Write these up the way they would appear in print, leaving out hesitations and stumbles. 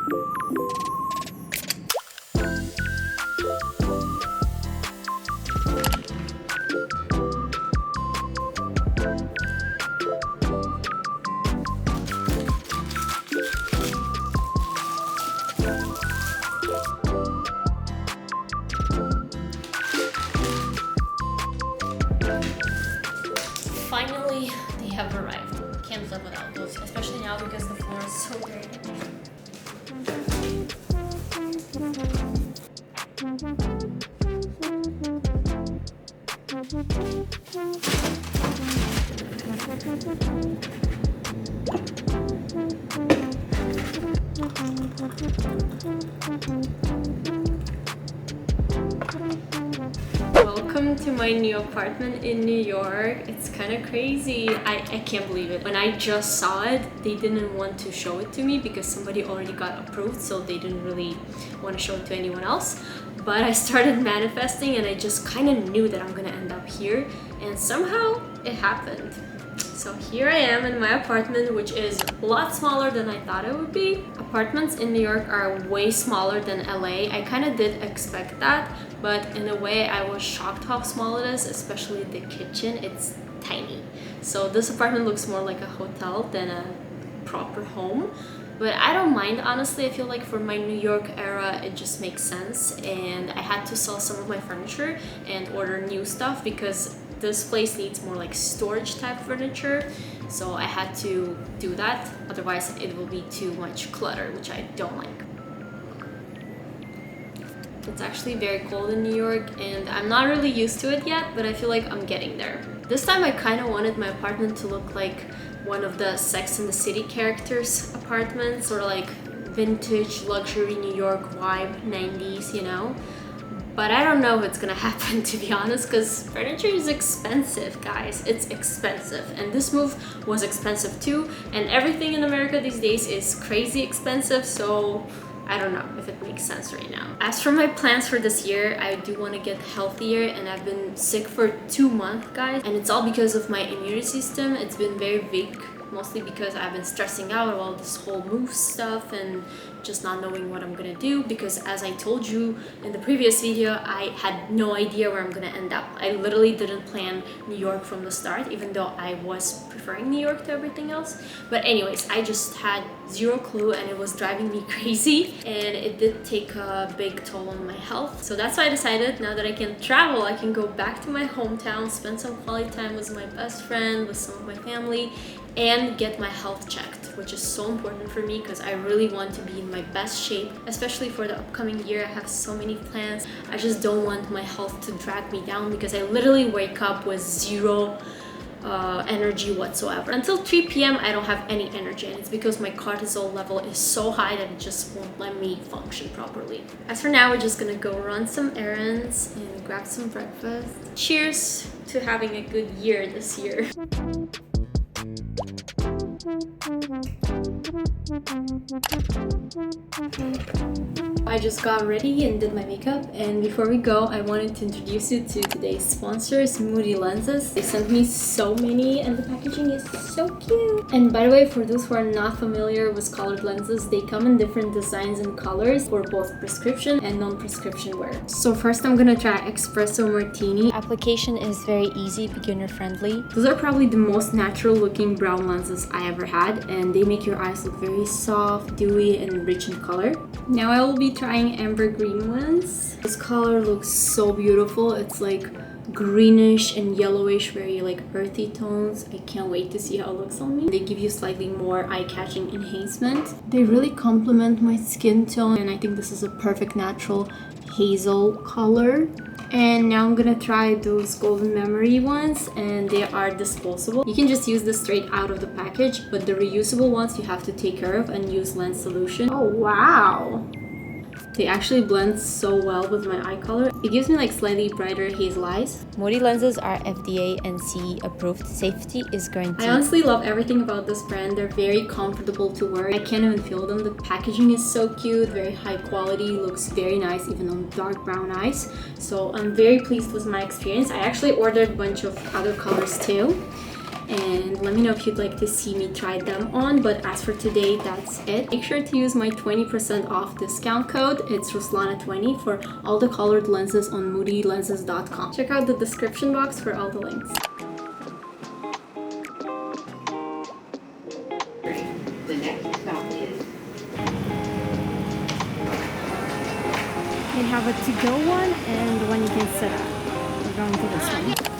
Finally, they have arrived. Can't live without those, especially now because the floor is so dirty. Welcome to my new apartment in New York. It's kind of crazy. I can't believe it. When I just saw it, they didn't want to show it to me because somebody already got approved, so they didn't really want to show it to anyone else. But I started manifesting and I just kind of knew that I'm gonna end up here, and somehow it happened. So here I am in my apartment, which is a lot smaller than I thought it would be. Apartments in New York are way smaller than LA. I kind of did expect that, but in a way I was shocked how small it is, especially the kitchen. It's tiny. So this apartment looks more like a hotel than a proper home. But I don't mind, honestly. I feel like for my New York era, it just makes sense. And I had to sell some of my furniture and order new stuff because this place needs more like storage type furniture. So I had to do that. Otherwise, it will be too much clutter, which I don't like. It's actually very cold in New York and I'm not really used to it yet, but I feel like I'm getting there. This time I kind of wanted my apartment to look like one of the Sex and the City characters' apartments, or like vintage luxury New York vibe, 90s, you know? But I don't know if it's gonna happen, to be honest, because furniture is expensive, guys. It's expensive. And this move was expensive too. And everything in America these days is crazy expensive, so I don't know if it makes sense right now. As for my plans for this year, I do want to get healthier, and I've been sick for 2 months, guys. And it's all because of my immune system. It's been very weak, mostly because I've been stressing out about this whole move stuff and just not knowing what I'm gonna do, because as I told you in the previous video, I had no idea where I'm gonna end up. I literally didn't plan New York from the start, even though I was preferring New York to everything else. But anyways, I just had zero clue and it was driving me crazy, and it did take a big toll on my health. So that's why I decided, now that I can travel, I can go back to my hometown, spend some quality time with my best friend, with some of my family, and get my health checked, which is so important for me because I really want to be in my best shape, especially for the upcoming year. I have so many plans. I just don't want my health to drag me down because I literally wake up with zero energy whatsoever. Until 3 p.m. I don't have any energy, and it's because my cortisol level is so high that it just won't let me function properly. As for now, we're just gonna go run some errands and grab some breakfast. Cheers to having a good year this year. I just got ready and did my makeup, and before we go, I wanted to introduce you to today's sponsors, Moody Lenses. They sent me so many and the packaging is so cute. And by the way, for those who are not familiar with colored lenses, they come in different designs and colors for both prescription and non-prescription wear. So first I'm gonna try Espresso Martini. Application is very easy, beginner friendly. Those are probably the most natural looking brown lenses I ever had, and they make your eyes look very soft, dewy, and rich in color. Now I will be trying amber green ones. This color looks so beautiful. It's like greenish and yellowish, very like earthy tones. I can't wait to see how it looks on me. They give you slightly more eye-catching enhancement. They really complement my skin tone, and I think this is a perfect natural hazel color. And now I'm gonna try those golden memory ones, and they are disposable. You can just use this straight out of the package, but the reusable ones you have to take care of and use lens solution. Oh wow! They actually blend so well with my eye color. It gives me like slightly brighter hazel eyes. Moody Lenses are FDA and CE approved. Safety is guaranteed. I honestly love everything about this brand. They're very comfortable to wear. I can't even feel them. The packaging is so cute, very high quality, looks very nice even on dark brown eyes. So I'm very pleased with my experience. I actually ordered a bunch of other colors too. and let me know if you'd like to see me try them on. But as for today, that's it. Make sure to use my 20% off discount code. It's Ruslana20 for all the colored lenses on moodylenses.com. Check out the description box for all the links. The next stop is They have a to-go one and one you can sit at. We're going to this one.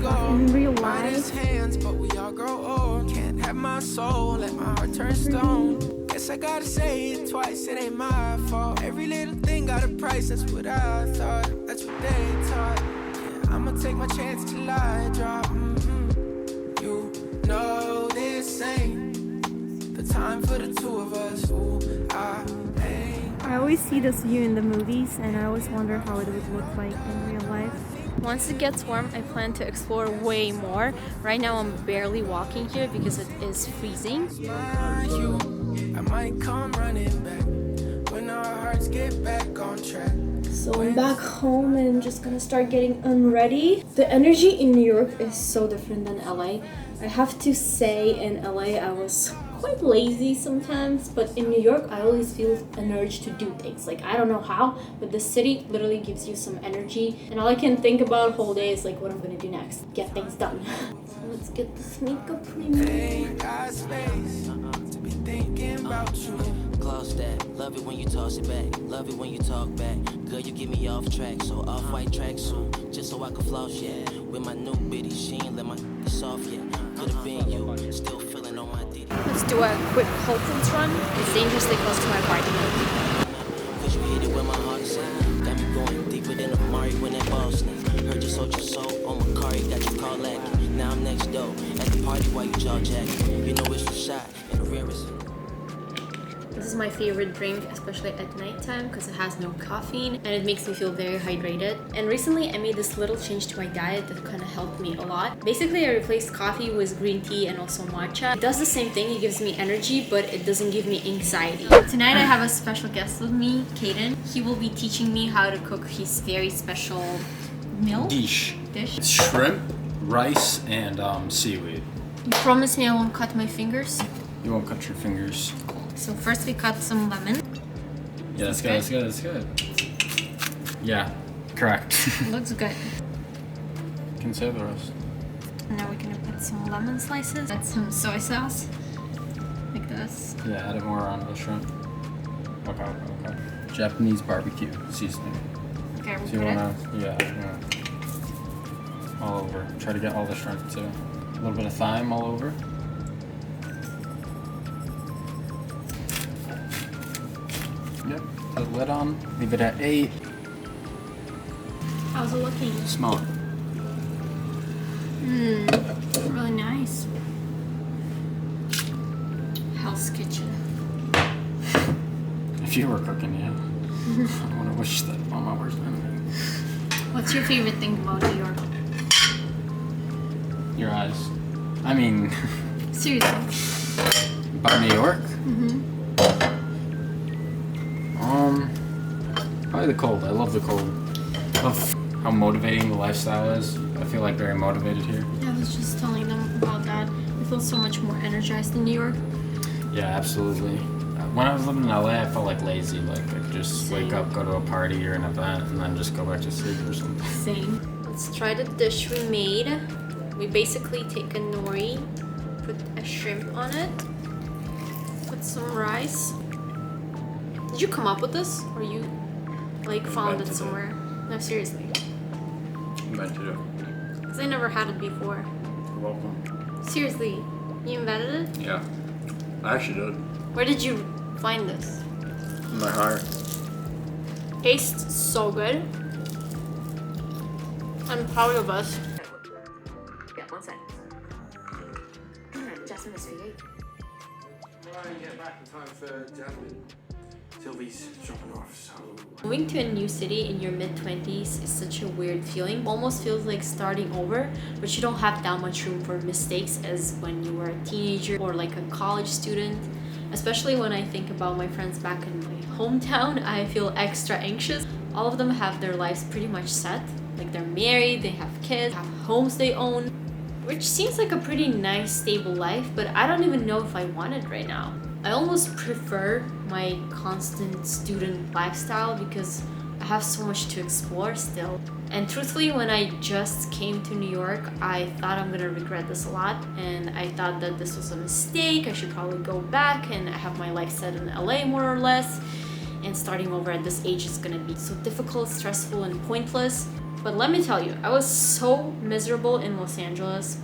In real life, hands, but we all grow old. Can't have my soul, let my heart turn stone. Guess I gotta say it twice, it ain't my fault. Every little thing got a price, that's what I thought. That's what they taught. Yeah, I'ma take my chance till I drop. You know this ain't the time for the two of us. Ooh, I always see this view in the movies and I always wonder how it would look like in real life. Once it gets warm, I plan to explore way more. Right now I'm barely walking here because it is freezing. you, I might come running back when our hearts get back on track. So I'm back home and I'm just gonna start getting unready. The energy in New York is so different than LA. I have to say in LA I was quite lazy sometimes, but in New York I always feel an urge to do things. Like, I don't know how, but the city literally gives you some energy, and all I can think about whole day is like what I'm gonna do next. Get things done. So let's get this makeup removed. Ain't got space to be thinking about you. Gloss that, love it when you toss it back, love it when you talk back. Girl, you get me off track, so off-white tracksuit, just so I can floss, yeah. With my new bitty, she ain't let my soft yet. Could've been you, still feeling on my ditty. Let's do a quick Whole Foods run. It's dangerously close to my apartment. Cause you hit it where my heart's at. Got me going deeper than a Mari when that ball snap. Heard you sold your soul on my car, got your call lacking. Now I'm next door, at the party while you jaw jacking. You know it's for shot, and the rarest. This is my favorite drink, especially at nighttime, because it has no caffeine and it makes me feel very hydrated. And recently I made this little change to my diet that kind of helped me a lot. Basically I replaced coffee with green tea and also matcha. It does the same thing, it gives me energy, but it doesn't give me anxiety. Tonight I have a special guest with me, Caden. He will be teaching me how to cook his very special meal. Dish. Dish. Shrimp, rice, and seaweed. You promise me I won't cut my fingers? You won't cut your fingers. So first we cut some lemon. Yeah, that's good, that's good. Yeah, correct. Looks good. You can save the rest. And now we're gonna put some lemon slices. Add some soy sauce. Like this. Yeah, add it more on the shrimp. Okay. Japanese barbecue seasoning. Okay, we'll So you put wanna, it. yeah. All over. Try to get all the shrimp too. A little bit of thyme all over. Yep, put the lid on, leave it at 8. How's it looking? Smell it. Really nice. Hell's Kitchen. If you were cooking, yeah. I want to wish that on my worst enemy. What's your favorite thing about New York? Your eyes. I mean, Seriously. about New York? Probably the cold. I love the cold. I love how motivating the lifestyle is. I feel like very motivated here. Yeah, I was just telling them about that. I feel so much more energized in New York. Yeah, absolutely. When I was living in LA, I felt like lazy. Like I could just wake up, go to a party or an event, and then just go back to sleep or something. Same. Let's try the dish we made. We basically take a nori, put a shrimp on it, put some rice. Did you come up with this, or you like found it somewhere? No, seriously. I'm meant to do. Because I never had it before. You're welcome. Seriously, you invented it? Yeah, I actually did. Where did you find this? In my heart. Tastes so good. I'm proud of us. Yeah, one sec. investigate. Try and get back in time for Jasmine. Sylvie's dropping off, so... Moving to a new city in your mid-20s is such a weird feeling. Almost feels like starting over, but you don't have that much room for mistakes as when you were a teenager or like a college student. Especially when I think about my friends back in my hometown, I feel extra anxious. All of them have their lives pretty much set. Like they're married, they have kids, have homes they own, which seems like a pretty nice, stable life, but I don't even know if I want it right now. I almost prefer my constant student lifestyle because I have so much to explore still. And truthfully, when I just came to New York, I thought I'm gonna regret this a lot, and I thought that this was a mistake. I should probably go back and have my life set in LA more or less, and starting over at this age is gonna be so difficult, stressful, and pointless. But let me tell you, I was so miserable in Los Angeles.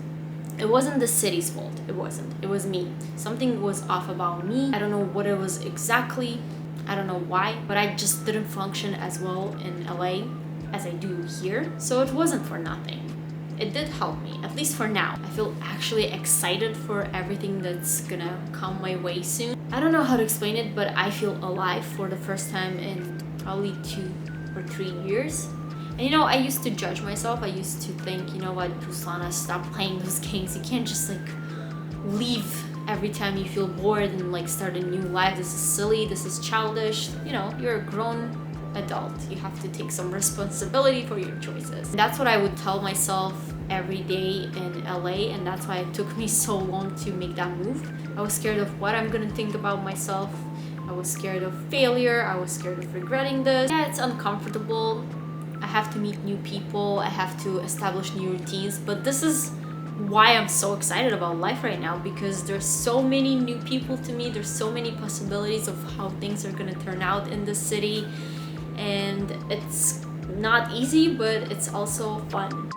It wasn't the city's fault. It wasn't. It was me. Something was off about me. I don't know what it was exactly. I don't know why, but I just didn't function as well in LA as I do here. So it wasn't for nothing. It did help me, at least for now. I feel actually excited for everything that's gonna come my way soon. I don't know how to explain it, but I feel alive for the first time in probably 2 or 3 years. And you know, I used to judge myself. I used to think, you know what, Ruslana, stop playing those games. You can't just like leave every time you feel bored and like start a new life. This is silly, this is childish. You know, you're a grown adult. You have to take some responsibility for your choices. That's what I would tell myself every day in LA, and that's why it took me so long to make that move. I was scared of what I'm gonna think about myself. I was scared of failure. I was scared of regretting this. Yeah, it's uncomfortable. I have to meet new people, I have to establish new routines, but this is why I'm so excited about life right now, because there's so many new people to meet, there's so many possibilities of how things are gonna turn out in this city, and it's not easy, but it's also fun.